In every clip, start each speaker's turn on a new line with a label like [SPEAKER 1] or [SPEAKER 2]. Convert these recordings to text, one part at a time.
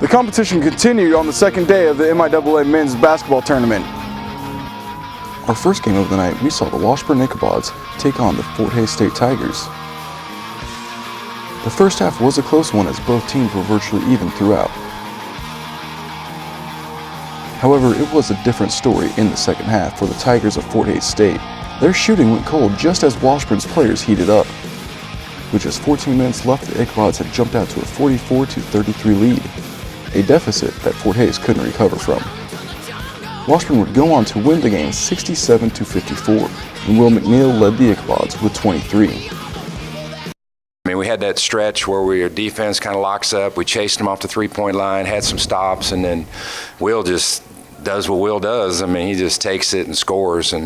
[SPEAKER 1] The competition continued on the second day of the MIAA men's basketball tournament. Our first game of the night, we saw the Washburn Ichabods take on the Fort Hays State Tigers. The first half was a close one as both teams were virtually even throughout. However, it was a different story in the second half for the Tigers of Fort Hays State. Their shooting went cold just as Washburn's players heated up. With just 14 minutes left, the Ichabods had jumped out to a 44-33 lead, a deficit that Fort Hays couldn't recover from. Washburn would go on to win the game 67-54, and Will McNeil led the Ichabods with 23.
[SPEAKER 2] I mean, we had that stretch where our defense kind of locks up. We chased them off the three-point line, had some stops, and then Will just does what Will does. I mean, he just takes it and scores. And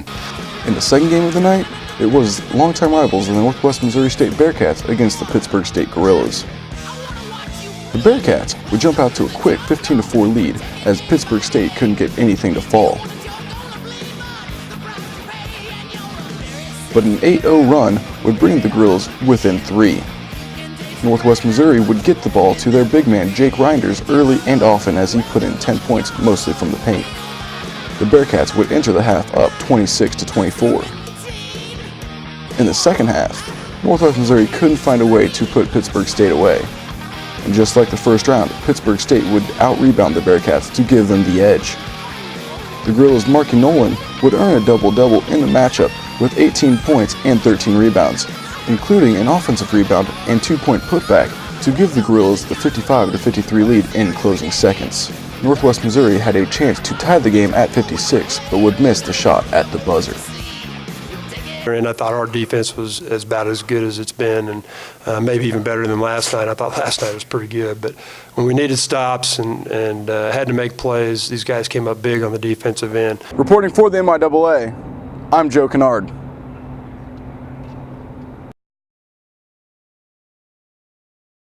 [SPEAKER 1] in the second game of the night, it was longtime rivals the Northwest Missouri State Bearcats against the Pittsburgh State Gorillas. The Bearcats would jump out to a quick 15-4 lead as Pittsburgh State couldn't get anything to fall. But an 8-0 run would bring the Gorillas within 3. Northwest Missouri would get the ball to their big man Jake Reinders early and often as he put in 10 points, mostly from the paint. The Bearcats would enter the half up 26-24. In the second half, Northwest Missouri couldn't find a way to put Pittsburgh State away. And just like the first round, Pittsburgh State would out-rebound the Bearcats to give them the edge. The Gorillas' Marky Nolan would earn a double-double in the matchup with 18 points and 13 rebounds, including an offensive rebound and 2-point putback to give the Gorillas the 55-53 lead in closing seconds. Northwest Missouri had a chance to tie the game at 56, but would miss the shot at the buzzer.
[SPEAKER 3] And I thought our defense was about as good as it's been, and maybe even better than last night. I thought last night was pretty good, but when we needed stops and had to make plays, these guys came up big on the defensive end.
[SPEAKER 1] Reporting for the MIAA, I'm Joe Kennard.